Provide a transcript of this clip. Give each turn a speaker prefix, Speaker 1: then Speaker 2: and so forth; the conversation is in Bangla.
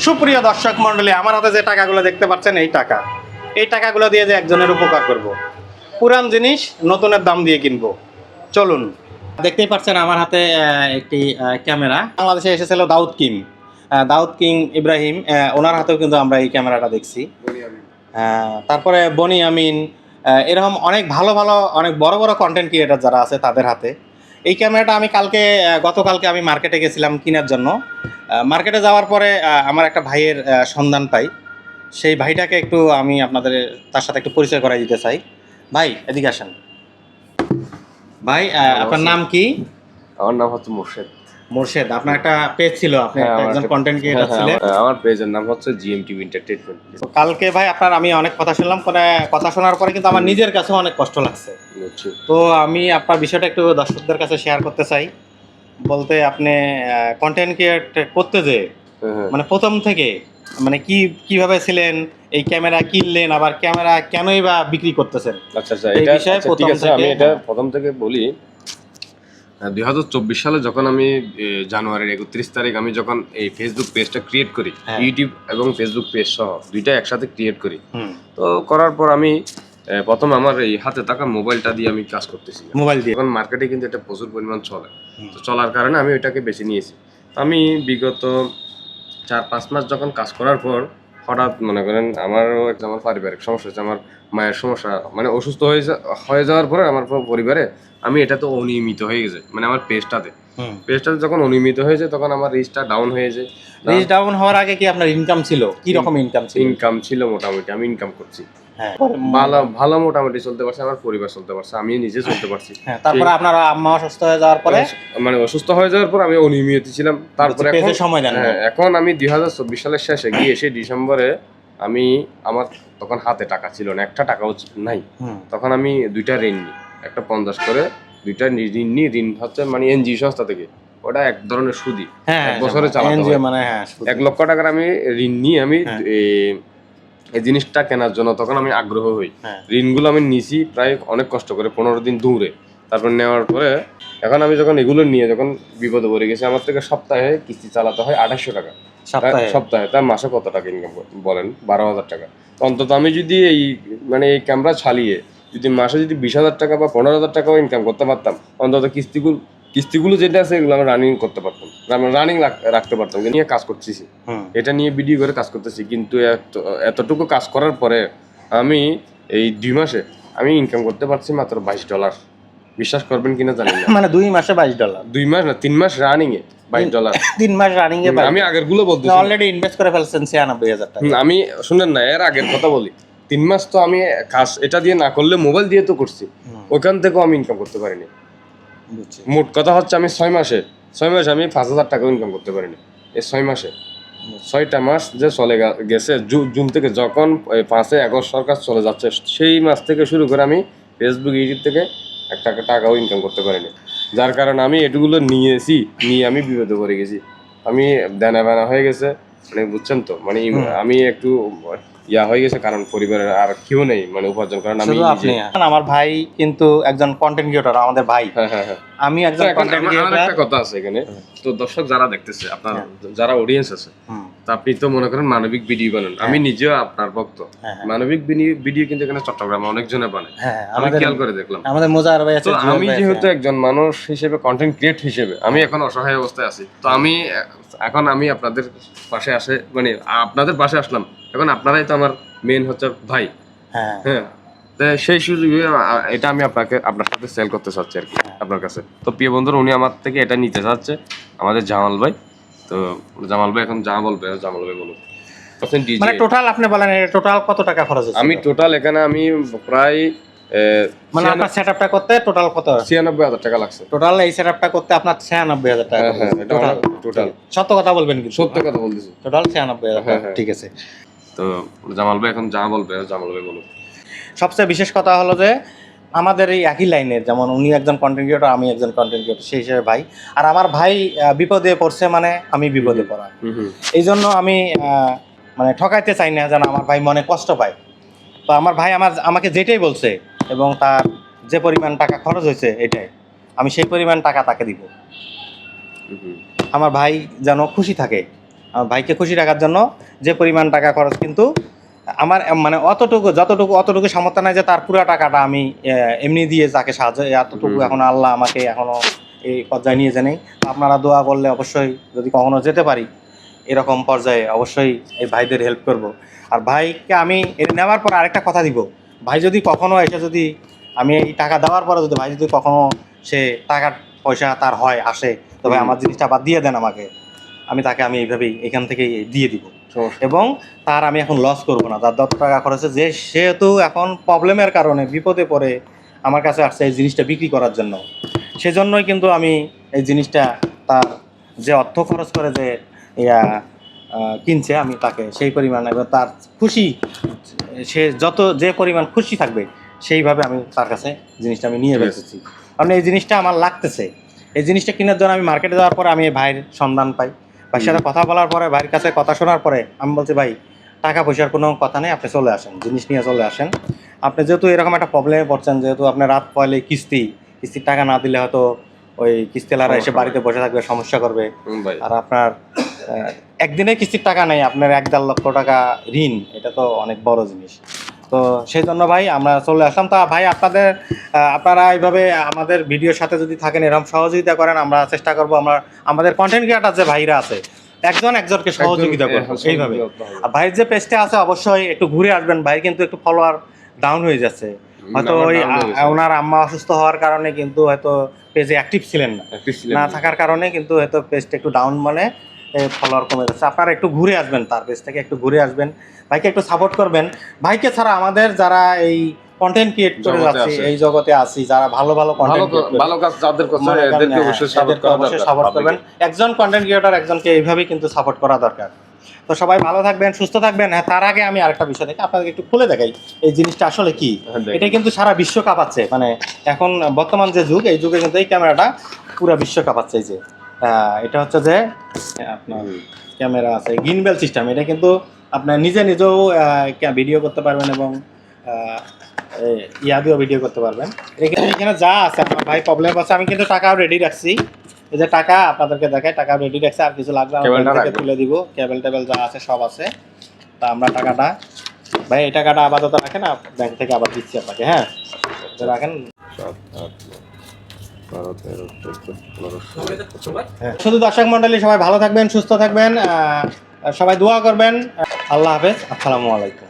Speaker 1: সুপ্রিয় দর্শক মণ্ডলী, আমার হাতে যে টাকাগুলো দেখতে পাচ্ছেন এই টাকাগুলো দিয়ে যে একজনের উপকার করব। পুরান জিনিস নতুনের দাম দিয়ে কিনবো। চলুন। দেখতেই পাচ্ছেন আমার হাতে একটি ক্যামেরা। বাংলাদেশে এসেছিল দাউদ কিং ইব্রাহিম, ওনার হাতেও কিন্তু আমরা এই ক্যামেরাটা দেখছি। তারপরে বনি আমিন, এরকম অনেক ভালো অনেক বড় বড় কন্টেন্ট ক্রিয়েটার যারা আছে তাদের হাতে। এই ক্যামেরাটা আমি গতকালকে আমি মার্কেটে গেছিলাম কেনার জন্য। মার্কেটে যাওয়ার পরে আমার একটা ভাইয়ের সন্ধান পাই। সেই ভাইটাকে একটু আমি তার সাথে একটু পরিচয় করাই দিতে চাই। ভাই এদিকে আসেন। ভাই আপনার নাম কি?
Speaker 2: আমার নাম হচ্ছে মোর্শেদ।
Speaker 1: আপনার একটা পেজ ছিল, আপনি একজন কন্টেন্ট ক্রিয়েটর ছিলেন।
Speaker 2: আমার পেজের নাম হচ্ছে জিএমটিভি এন্টারটেইনমেন্ট।
Speaker 1: কালকে ভাই আমি অনেক কথা শুনলাম, কথা শোনার পরে কিন্তু আমার নিজের কাছেও অনেক কষ্ট লাগছে। তো আমি আপনার বিষয়টা একটু দর্শকদের কাছে শেয়ার করতে চাই। বলতে আপনি কন্টেন্ট ক্রিয়েট করতে যে মানে প্রথম থেকে মানে কিভাবে ছিলেন, এই ক্যামেরা কিনলেন, আবার ক্যামেরা কেনই বা বিক্রি করতেছেন?
Speaker 2: আচ্ছা, এটা ঠিক আছে। আমি এটা প্রথম থেকে বলি। 2024 সালে যখন আমি জানুয়ারির 31 তারিখ আমি যখন এই ফেসবুক পেজটা ক্রিয়েট করি, ইউটিউব এবং ফেসবুক পেজ সহ দুইটা একসাথে ক্রিয়েট করি। তো করার পর আমি প্রথম আমার এই হাতে থাকা মোবাইলটা দিয়ে আমি কাজ করতেছি। মোবাইল দিয়ে এখন মার্কেটে কিন্তু এটা প্রচুর পরিমাণ চলে। তো চলার কারণে আমি ওইটাকে বেছে নিয়েছি। আমি বিগত 4-5 মাস যখন কাজ করার পর হঠাৎ মনে করেন আমার পারিবারিক সমস্যা হচ্ছে। আমার মায়ের সমস্যা, মানে অসুস্থ হয়ে যাওয়ার পরে আমার পরিবারে আমি এটা তো অনিয়মিত হয়ে গেছে। মানে আমার পেজটাতে যখন অনিয়মিত হয়ে যায় তখন আমার রিচটা ডাউন হয়ে যায়।
Speaker 1: রিচ ডাউন হওয়ার আগে কি আপনার ইনকাম ছিল? কি রকম ইনকাম ছিল?
Speaker 2: ইনকাম ছিল মোটামুটি, আমি ইনকাম করছি। ভালো মোটামুটি চলতে পারছে, আমার পরিবার চলতে পারছে, আমি নিজে চলতে পারছি।
Speaker 1: তারপরে আপনার আম্মা অসুস্থ হয়ে যাওয়ার পরে,
Speaker 2: মানে অসুস্থ হয়ে যাওয়ার পর আমি অনিয়মিত ছিলাম। তারপরে এখন আমি 2024 সালের শেষে গিয়ে এসে ডিসেম্বরে আমার তখন হাতে টাকা ছিল না, একটা টাকাও নাই। তখন আমি দুইটা ঋণ নিই, একটা 50 করে দুইটা ঋণ নিই। ঋণ হচ্ছে মানে এনজিও সংস্থা থেকে, ওটা এক ধরনের সুদি, এক বছরে চালাতে হয়। 1 লক্ষ টাকার আমি ঋণ নিয়ে আমি এই জিনিসটা কেনার জন্য তখন আমি আগ্রহ হই। ঋণগুলো আমি নিছি প্রায় অনেক কষ্ট করে, 15 দিন দূরে। তারপর নেওয়ার পরে এখন আমি যখন এগুলো নিয়ে যখন বিপদে পড়ে গেছি, আমার থেকে সপ্তাহে কিস্তি চালাতে হয় 2800 টাকা সপ্তাহে। তার মাসে কত টাকা ইনকাম বলেন? 12,000 টাকা। অন্তত আমি যদি এই ক্যামেরা চালিয়ে যদি মাসে যদি 20,000 টাকা বা 15,000 টাকাও ইনকাম করতে পারতাম, অন্তত কিস্তিগুলো যেটা আছে এগুলো আমি রানিং করতে পারতাম, রানিং রাখতে পারতাম। নিয়ে কাজ করতেছি, এটা নিয়ে ভিডিও করে কাজ করতেছি। কিন্তু এতটুকু কাজ করার পরে আমি এই 2 মাসে আমি ইনকাম করতে পারছি মাত্র $22। বিশ্বাস করবেন কিনা জানি না।
Speaker 1: মানে 2 মাসে $22?
Speaker 2: 2 মাস না, 3 মাস রানিং এ $22।
Speaker 1: 3 মাস রানিং এ
Speaker 2: আমি আগের গুলো বলতেছি,
Speaker 1: অলরেডি ইনভেস্ট করে ফেলছেন 96,000 টাকা।
Speaker 2: আমি শুনেন না, এর আগের কথা বলি। 3 মাস তো আমি কাজ এটা দিয়ে না করলে মোবাইল দিয়ে তো করছি, ওখান থেকেও আমি ইনকাম করতে পারিনি। মোট কথা হচ্ছে আমি 6 মাসে আমি 5,000 টাকা ইনকাম করতে পারিনি। এই 6 মাসে 6টা মাস যে চলে গেছে, জুন থেকে যখন 5 আগস্ট সরকার চলে যাচ্ছে, সেই মাস থেকে শুরু করে আমি ফেসবুক ইউটিউব থেকে একটা টাকাও ইনকাম করতে পারিনি। যার কারণে আমি এটুগুলো নিয়ে আমি বিপদে পড়ে গেছি। আমি দেনা বেনা হয়ে গেছে, মানে বুঝছেন তো, মানে আমি একটু হয়ে গেছে, কারণ পরিবারের আর কেউ নেই মানে উপার্জন করার।
Speaker 1: আমার ভাই কিন্তু একজন কন্টেন্ট ক্রিয়েটর, আমাদের ভাই। আমি একজন কন্টেন্ট ক্রিয়েটর।
Speaker 2: একটা কথা আছে এখানে, তো দর্শক যারা দেখতেছে, আপনার যারা অডিয়েন্স আছে, তো আপনি তো মনে করেন মানবিক ভিডিও বানান। আমি নিজেও আপনার ভক্ত। মানবিক ভিডিও কিন্তু এখানে চট্টগ্রামে অনেকজনে বানায়, আমি খেয়াল করে দেখলাম।
Speaker 1: আমাদের মোজাহার ভাই আছে।
Speaker 2: আমি যেহেতু একজন মানুষ হিসেবে, কন্টেন্ট ক্রিয়েট হিসেবে আমি এখন অসহায় অবস্থায় আছি। তো আমি আপনাদের পাশে আপনাদের পাশে আসলাম। এখন আপনারাই তো আমার মেন হচ্ছে ভাই। হ্যাঁ, সেই সুযোগে এটা আমি আপনার সাথে সেল করতে চাচ্ছি আর কি, আপনার কাছে। তো প্রিয় বন্ধুরা, উনি আমার থেকে এটা নিতে চাচ্ছে, আমাদের জামাল ভাই। তো জামাল ভাই এখন যা বলবে, জামাল ভাই বলুন।
Speaker 1: মানে টোটাল আপনি বলেন, টোটাল কত টাকা খরচ হচ্ছে?
Speaker 2: আমি টোটাল এখানে আমি প্রায়
Speaker 1: মানে আপনার সেটআপটা করতে টোটাল কত?
Speaker 2: 96,000 টাকা লাগছে।
Speaker 1: টোটাল এই সেটআপটা করতে আপনার 96,000 টাকা।
Speaker 2: হ্যাঁ, টোটাল
Speaker 1: সত্য কথা বলবেন কিন্তু?
Speaker 2: সত্য কথা বলতেছি।
Speaker 1: টোটাল 96,000 টাকা। ঠিক আছে।
Speaker 2: তো জামাল ভাই এখন যা বলবে, জামাল ভাই বলুন।
Speaker 1: সবচেয়ে বিশেষ কথা হলো যে আমাদের এই একই লাইনের, যেমন উনি একজন কন্টেন্ট ক্রিয়েটর, আমি একজন কন্টেন্ট ক্রিয়েটর, সেই হিসেবে ভাই। আর আমার ভাই বিপদে পড়ছে মানে আমি বিপদে পড়া। এই জন্য আমি মানে ঠকাইতে চাই না যেন আমার ভাই মনে কষ্ট পায়। তো আমার ভাই আমাকে যেটাই বলছে এবং তার যে পরিমাণ টাকা খরচ হয়েছে এটাই, আমি সেই পরিমাণ টাকা তাকে দিব। আমার ভাই যেন খুশি থাকে। আমার ভাইকে খুশি রাখার জন্য যে পরিমাণ টাকা খরচ, কিন্তু আমার মানে অতটুকু সামর্থ্য নাই যে তার পুরো টাকাটা আমি এমনি দিয়ে তাকে সাহায্য, এতটুকু এখন আল্লাহ আমাকে এখনও এই পর্যায়ে নিয়ে জানি। আপনারা দোয়া করলে অবশ্যই যদি কখনো যেতে পারি এরকম পর্যায়ে, অবশ্যই এই ভাইদের হেল্প করব। আর ভাইকে আমি নেওয়ার পর আরেকটা কথা দিব, ভাই যদি কখনো এসে যদি আমি এই টাকা দেওয়ার পরে যদি ভাই যদি কখনো সে টাকার পয়সা তার হয় আসে, তবে আমার জিনিসটা আবার দিয়ে দেন আমাকে, আমি এইভাবেই এখান থেকেই দিয়ে দিব। এবং তার আমি এখন লস করব না, তার যত টাকা খরচে, যে সেহেতু এখন প্রবলেমের কারণে বিপদে পড়ে আমার কাছে আসছে এই জিনিসটা বিক্রি করার জন্য, সেজন্যই কিন্তু আমি এই জিনিসটা তার যে অর্থ খরচ করে যে কিনছে, আমি তাকে সেই পরিমাণ তার খুশি, সে যে পরিমাণ খুশি থাকবে সেইভাবে আমি তার কাছে জিনিসটা আমি নিয়ে বেঁচেছি। কারণ এই জিনিসটা আমার লাগতেছে, এই জিনিসটা কেনার জন্য আমি মার্কেটে যাওয়ার পরে আমি ভাইয়ের সন্ধান পাই, ভাইয়ের সাথে কথা বলার পরে, ভাইয়ের কাছে কথা শোনার পরে আমি বলছি ভাই টাকা পয়সার কোনো কথা নেই, আপনি চলে আসেন, জিনিস নিয়ে চলে আসেন। আপনি যেহেতু এরকম একটা প্রবলেমে পড়ছেন, যেহেতু আপনি রাত পয়লে কিস্তির টাকা না দিলে হয়তো ওই কিস্তিওয়ালারা এসে বাড়িতে বসে থাকবে, সমস্যা করবে। আর আপনার একদিনে কিস্তির টাকা নেই, আপনার 1-1.5 লক্ষ টাকা ঋণ, এটা তো অনেক বড় জিনিস। তো সেই জন্য ভাই আমরা চলে আসলাম। তা ভাই আপনারা এইভাবে আমাদের ভিডিওর সাথে যদি থাকেন, এরকম সহযোগিতা করেন, আমরা চেষ্টা করবো আমাদের কন্টেন্ট ক্রিয়েটার যে ভাইরা আছে একজনকে সহযোগিতা করবো এইভাবে। আর ভাইয়ের যে পেজটা আছে অবশ্যই একটু ঘুরে আসবেন, ভাই কিন্তু একটু ফলোয়ার ডাউন হয়ে যাচ্ছে, হয়তো ওই ওনার আম্মা অসুস্থ হওয়ার কারণে কিন্তু হয়তো পেজে অ্যাক্টিভ ছিলেন না থাকার কারণে কিন্তু হয়তো পেজটা একটু ডাউন, মানে ফলোয়ার কমে যাচ্ছে। আপনারা একটু ঘুরে আসবেন, তার পেজ থেকে একটু ঘুরে আসবেন, ভাইকে একটু সাপোর্ট করবেন। ভাইকে ছাড়া আমাদের যারা এই কন্টেন্ট ক্রিয়েট করে যাচ্ছি, এই জগতে আছি, যারা ভালো কন্টেন্ট
Speaker 2: ভালো কাজ যাদের করছে এদেরকে অবশ্যই
Speaker 1: সাপোর্ট করবেন। একজন কন্টেন্ট ক্রিয়েটর একজনকে এইভাবেই কিন্তু সাপোর্ট করা দরকার। তো সবাই ভালো থাকবেন, সুস্থ থাকবেন। হ্যাঁ, তার আগে আমি আরেকটা বিষয় দেখি আপনাদেরকে একটু খুলে দেখাই এই জিনিসটা আসলে কি। এটা কিন্তু সারা বিশ্ব কাঁপাচ্ছে, মানে এখন বর্তমান যে যুগ, এই যুগে কিন্তু এই ক্যামেরাটা পুরো বিশ্ব কাঁপাচ্ছে। এই যে এটা হচ্ছে যে আপনার ক্যামেরা আছে গিম্বল সিস্টেম, এটা কিন্তু আপনার নিজেও ভিডিও করতে পারবেন এবং দিয়েও ভিডিও করতে পারবেন। এখানে যা আছে, আমার ভাই প্রবলেম আছে, আমি কিন্তু টাকাও রেডি রাখছি। এই যে টাকা আপনাদেরকে দেখাই, টাকা রেডি রাখছি, আর কিছু লাগবে আমাদেরকে তুলে দিব, কেবল যা আছে সব আছে। তা আমরা টাকাটা ভাই, এই টাকাটা আপাতত রাখেন, ব্যাংক থেকে আবার দিচ্ছি আপনাকে। হ্যাঁ রাখেন। শুধু দর্শক মন্ডলী সবাই ভালো থাকবেন, সুস্থ থাকবেন, সবাই দোয়া করবেন। আল্লাহ হাফেজ, আসসালামু আলাইকুম।